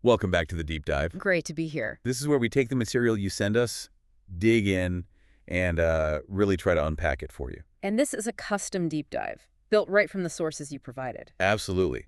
Welcome back to the Deep Dive. Great to be here. This is where we take the material you send us, dig in, and really try to unpack it for you. And this is a custom deep dive, built right from the sources you provided. Absolutely.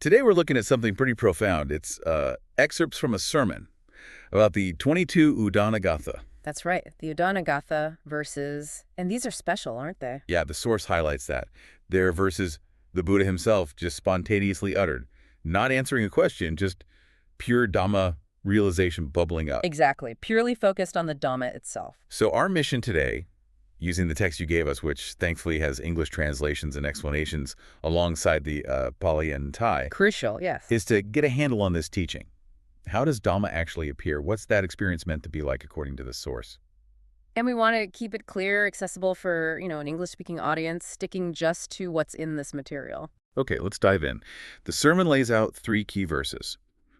Today we're looking at something pretty profound. It's excerpts from a sermon about the 22 Udanagatha. That's right. The Udanagatha verses, and these are special, aren't they? Yeah, the source highlights that. They're verses the Buddha himself just spontaneously uttered, not answering a question, just pure Dhamma realization bubbling up. Exactly. Purely focused on the Dhamma itself. So our mission today, using the text you gave us, which thankfully has English translations and explanations alongside the Pali and Thai, Crucial, yes. is to get a handle on this teaching. How does Dhamma actually appear? What's that experience meant to be like according to the source? And we want to keep it clear, accessible for, an English-speaking audience, sticking just to what's in this material. Okay, let's dive in. The sermon lays out 3 key verses.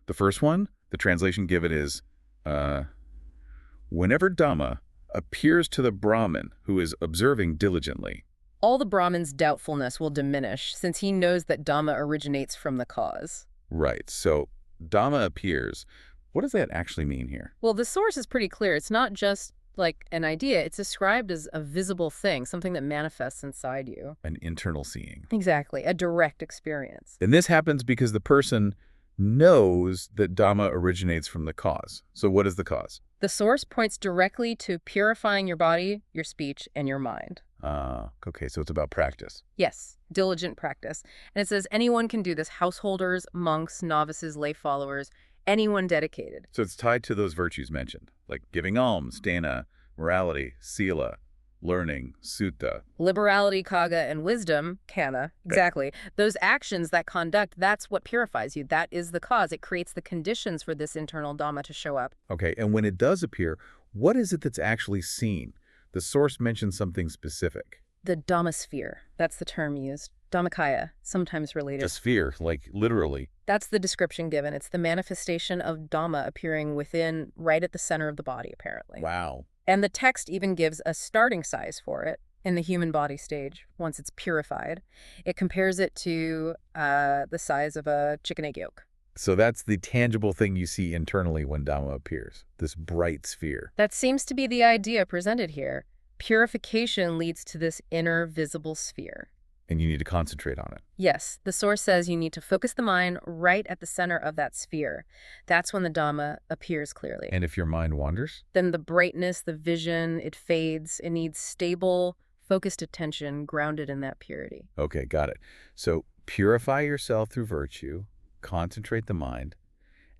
The first one, the translation given is, whenever Dhamma appears to the Brahmin who is observing diligently. All the Brahmin's doubtfulness will diminish, since he knows that Dhamma originates from the cause. Right, so Dhamma appears. What does that actually mean here? Well, the source is pretty clear. It's not just like an idea. It's described as a visible thing, something that manifests inside you. An internal seeing. Exactly, a direct experience. And this happens because the person knows that Dhamma originates from the cause. So what is the cause? The source points directly to purifying your body, your speech, and your mind. Okay, so it's about practice. Yes, diligent practice. And it says anyone can do this: householders, monks, novices, lay followers, anyone dedicated. So it's tied to those virtues mentioned, like giving alms, dana, morality, sila, learning, sutta. Liberality, kaṇḍa, and wisdom, kaṇḍa, exactly. Those actions, that conduct, that's what purifies you. That is the cause. It creates the conditions for this internal Dhamma to show up. Okay, and when it does appear, what is it that's actually seen? The source mentions something specific. The Dhamma-sphere, that's the term used. Dhammakaya, sometimes related. A sphere, like literally. That's the description given. It's the manifestation of Dhamma appearing within, right at the center of the body, apparently. Wow. And the text even gives a starting size for it in the human body stage, once it's purified. It compares it to the size of a chicken egg yolk. So that's the tangible thing you see internally when Dhamma appears, this bright sphere. That seems to be the idea presented here. Purification leads to this inner visible sphere. And you need to concentrate on it. Yes, the source says you need to focus the mind right at the center of that sphere. That's when the Dhamma appears clearly. And if your mind wanders? Then the brightness, the vision, it fades. It needs stable, focused attention grounded in that purity. Okay, got it. So purify yourself through virtue, concentrate the mind,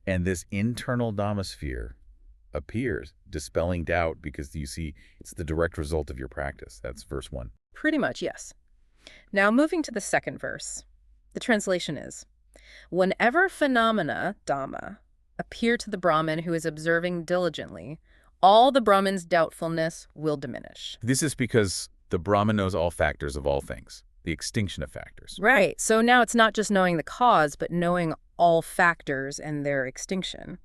and this internal Dhamma sphere appears, dispelling doubt because you see it's the direct result of your practice. That's verse 1. Pretty much, yes. Now, moving to the second verse, the translation is, whenever phenomena, Dhamma, appear to the Brahmin who is observing diligently, all the Brahmin's doubtfulness will diminish. This is because the Brahman knows all factors of all things, the extinction of factors. Right. So now it's not just knowing the cause, but knowing all factors and their extinction.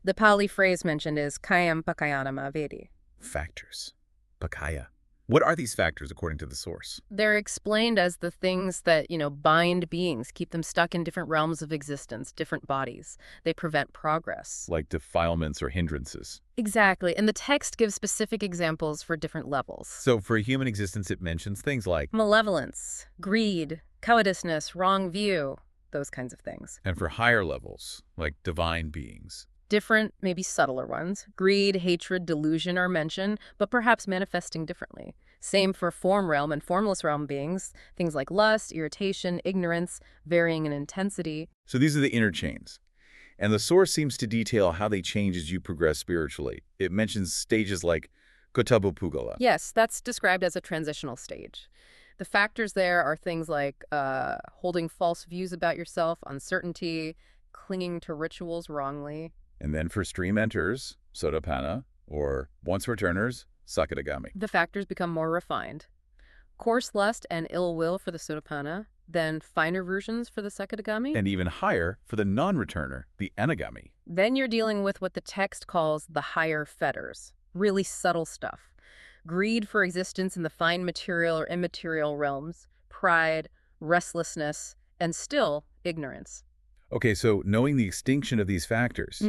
The Pali phrase mentioned is kayam pakayanam avedi. Factors. Pakaya. What are these factors according to the source? They're explained as the things that, bind beings, keep them stuck in different realms of existence, different bodies. They prevent progress. Like defilements or hindrances. Exactly. And the text gives specific examples for different levels. So for human existence, it mentions things like malevolence, greed, covetousness, wrong view, those kinds of things. And for higher levels, like divine beings. Different, maybe subtler ones. Greed, hatred, delusion are mentioned, but perhaps manifesting differently. Same for form realm and formless realm beings, things like lust, irritation, ignorance, varying in intensity. So these are the inner chains. And the source seems to detail how they change as you progress spiritually. It mentions stages like Kotabupugala. Yes, that's described as a transitional stage. The factors there are things like holding false views about yourself, uncertainty, clinging to rituals wrongly. And then for stream enters, sotapanna, or once returners, sakadagami. The factors become more refined. Coarse lust and ill will for the sotapanna, then finer versions for the sakadagami. And even higher for the non-returner, the anagami. Then you're dealing with what the text calls the higher fetters, really subtle stuff. Greed for existence in the fine material or immaterial realms, pride, restlessness, and still ignorance. Okay, so knowing the extinction of these factors,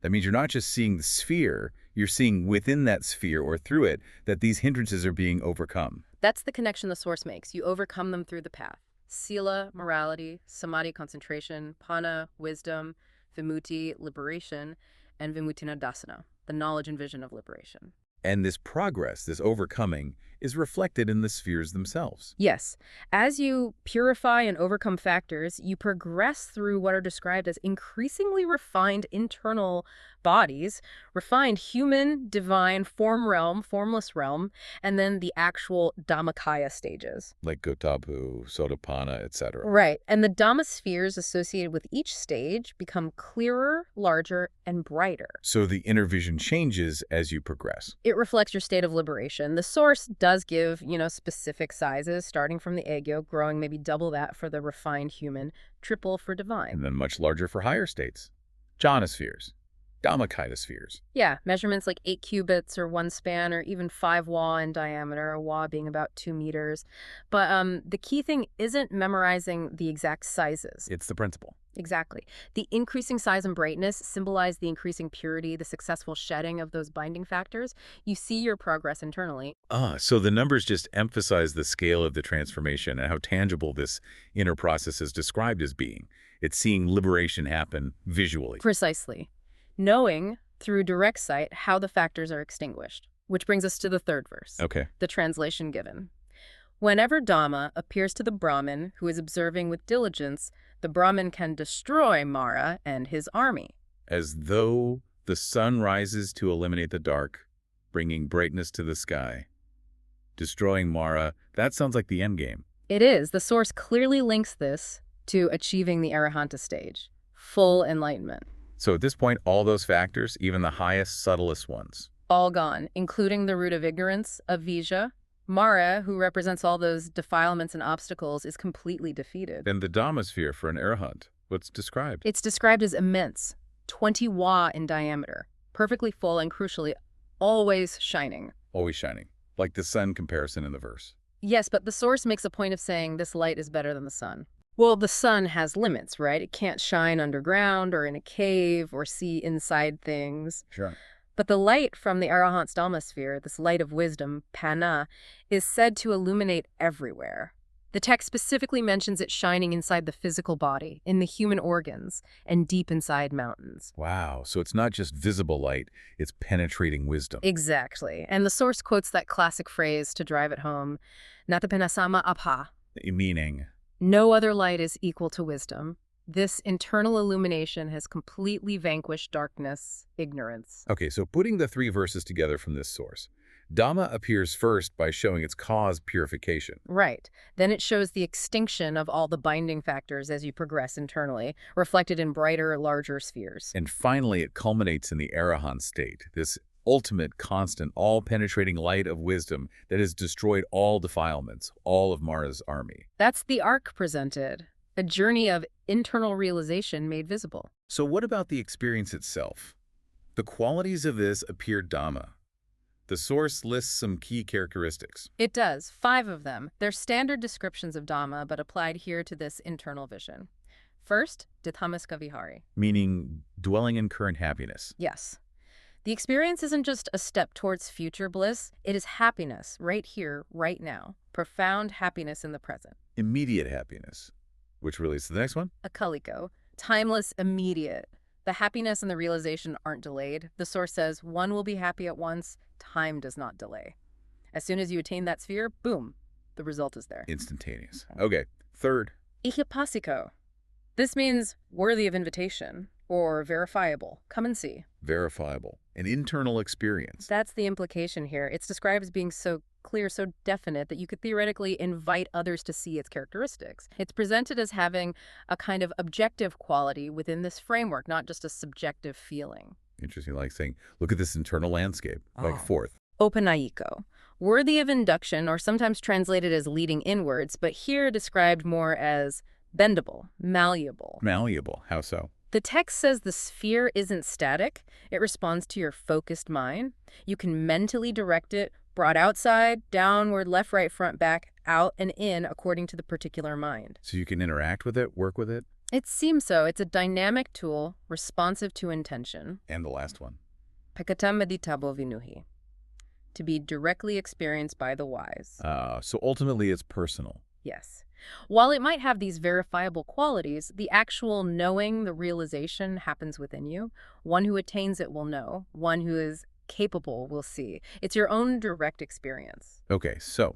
that means you're not just seeing the sphere, you're seeing within that sphere or through it that these hindrances are being overcome. That's the connection the Source makes. You overcome them through the path. Sila, morality; samadhi, concentration; panna, wisdom; vimutti, liberation; and vimuttinadasana, the knowledge and vision of liberation. And this progress, this overcoming, is reflected in the spheres themselves. Yes. As you purify and overcome factors, you progress through what are described as increasingly refined internal bodies, refined human, divine, form realm, formless realm, and then the actual Dhammakaya stages. Like Gotapu, Sotapanna, etc. Right. And the Dhamma-spheres associated with each stage become clearer, larger, and brighter. So the inner vision changes as you progress. It reflects your state of liberation. The Source does give, specific sizes, starting from the egg yolk, growing maybe double that for the refined human, triple for divine. And then much larger for higher states. Jhana spheres, Dhammakaya spheres. Yeah, measurements like 8 cubits or 1 span or even 5 wa in diameter, a wa being about 2 meters. But the key thing isn't memorizing the exact sizes. It's the principle. Exactly. The increasing size and brightness symbolize the increasing purity, the successful shedding of those binding factors. You see your progress internally. So the numbers just emphasize the scale of the transformation and how tangible this inner process is described as being. It's seeing liberation happen visually. Precisely. Knowing through direct sight how the factors are extinguished. Which brings us to the third verse. Okay. The translation given. Whenever Dhamma appears to the Brahmin who is observing with diligence, the Brahmin can destroy Mara and his army. As though the sun rises to eliminate the dark, bringing brightness to the sky. Destroying Mara, that sounds like the endgame. It is. The Source clearly links this to achieving the Arahanta stage, full enlightenment. So at this point, all those factors, even the highest, subtlest ones. All gone, including the root of ignorance, avijja. Mara, who represents all those defilements and obstacles, is completely defeated. Then the Dhamma-sphere for an arahant, what's described? It's described as immense, 20 wa in diameter, perfectly full and crucially, always shining. Always shining, like the sun comparison in the verse. Yes, but the Source makes a point of saying this light is better than the sun. Well, the sun has limits, right? It can't shine underground or in a cave or see inside things. Sure. But the light from the Arahant's Dhamma-sphere, this light of wisdom, panna, is said to illuminate everywhere. The text specifically mentions it shining inside the physical body, in the human organs, and deep inside mountains. Wow, so it's not just visible light, it's penetrating wisdom. Exactly. And the Source quotes that classic phrase to drive it home, Natapenasama apha. Meaning? No other light is equal to wisdom. This internal illumination has completely vanquished darkness, ignorance. Okay, so putting the three verses together from this source, Dhamma appears first by showing its cause, purification. Right. Then it shows the extinction of all the binding factors as you progress internally, reflected in brighter, larger spheres. And finally, it culminates in the Arahant state, this ultimate, constant, all-penetrating light of wisdom that has destroyed all defilements, all of Mara's army. That's the arc presented, a journey of internal realization made visible. So what about the experience itself? The qualities of this appear Dhamma. The source lists some key characteristics. It does, 5 of them. They're standard descriptions of Dhamma, but applied here to this internal vision. First, Dithamaska Vihari. Meaning dwelling in current happiness. Yes. The experience isn't just a step towards future bliss, it is happiness right here, right now. Profound happiness in the present. Immediate happiness. Which relates to the next one? Akaliko. Timeless, immediate. The happiness and the realization aren't delayed. The source says one will be happy at once. Time does not delay. As soon as you attain that sphere, boom, the result is there. Instantaneous. Okay. Third. Ihipasiko. This means worthy of invitation or verifiable. Come and see. Verifiable. An internal experience. That's the implication here. It's described as being so clear, so definite that you could theoretically invite others to see its characteristics. It's presented as having a kind of objective quality within this framework, not just a subjective feeling. Interesting, like saying, look at this internal landscape. Like fourth. Opanayiko. Worthy of induction, or sometimes translated as leading inwards, but here described more as bendable, malleable. Malleable. How so? The text says the sphere isn't static. It responds to your focused mind. You can mentally direct it, brought outside, downward, left, right, front, back, out, and in according to the particular mind. So you can interact with it, work with it? It seems so. It's a dynamic tool, responsive to intention. And the last one. Pekata meditabo vinuhi. To be directly experienced by the wise. So ultimately it's personal. Yes. While it might have these verifiable qualities, the actual knowing, the realization happens within you. One who attains it will know. One who is capable will see. It's your own direct experience. Okay, so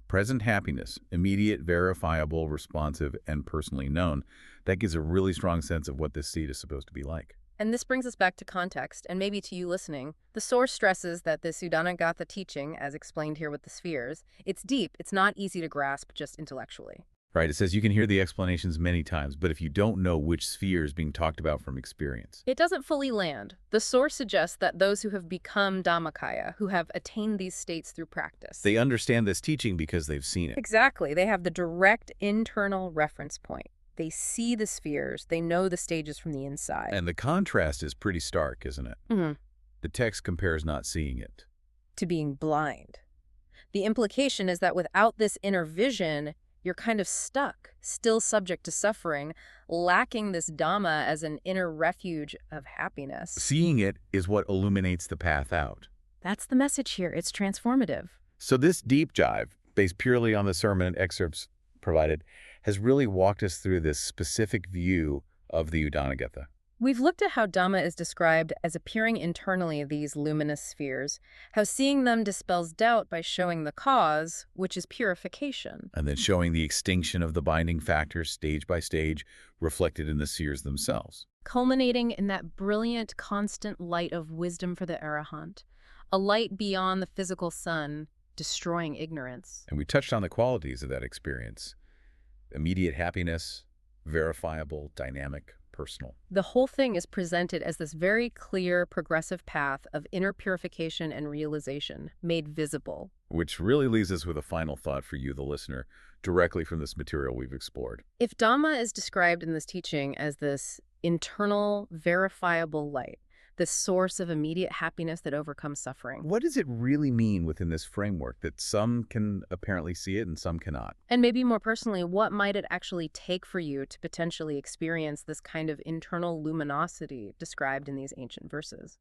present happiness, immediate, verifiable, responsive, and personally known. That gives a really strong sense of what this seed is supposed to be like. And this brings us back to context, and maybe to you listening. The source stresses that this Udanagatha teaching, as explained here with the spheres, it's deep, it's not easy to grasp just intellectually. Right, it says you can hear the explanations many times, but if you don't know which sphere is being talked about from experience. It doesn't fully land. The source suggests that those who have become Dhammakaya, who have attained these states through practice. They understand this teaching because they've seen it. Exactly. They have the direct internal reference point. They see the spheres. They know the stages from the inside. And the contrast is pretty stark, isn't it? Mm-hmm. The text compares not seeing it To being blind. The implication is that without this inner vision, you're kind of stuck, still subject to suffering, lacking this Dhamma as an inner refuge of happiness. Seeing it is what illuminates the path out. That's the message here. It's transformative. So this deep dive, based purely on the sermon and excerpts provided, has really walked us through this specific view of the Udanagatha. We've looked at how Dhamma is described as appearing internally, these luminous spheres, how seeing them dispels doubt by showing the cause, which is purification. And then showing the extinction of the binding factors stage by stage, reflected in the spheres themselves. Culminating in that brilliant, constant light of wisdom for the Arahant, a light beyond the physical sun, destroying ignorance. And we touched on the qualities of that experience. Immediate happiness, verifiable, dynamic, personal. The whole thing is presented as this very clear, progressive path of inner purification and realization, made visible. Which really leaves us with a final thought for you, the listener, directly from this material we've explored. If Dhamma is described in this teaching as this internal, verifiable light, this source of immediate happiness that overcomes suffering. What does it really mean within this framework that some can apparently see it and some cannot? And maybe more personally, what might it actually take for you to potentially experience this kind of internal luminosity described in these ancient verses?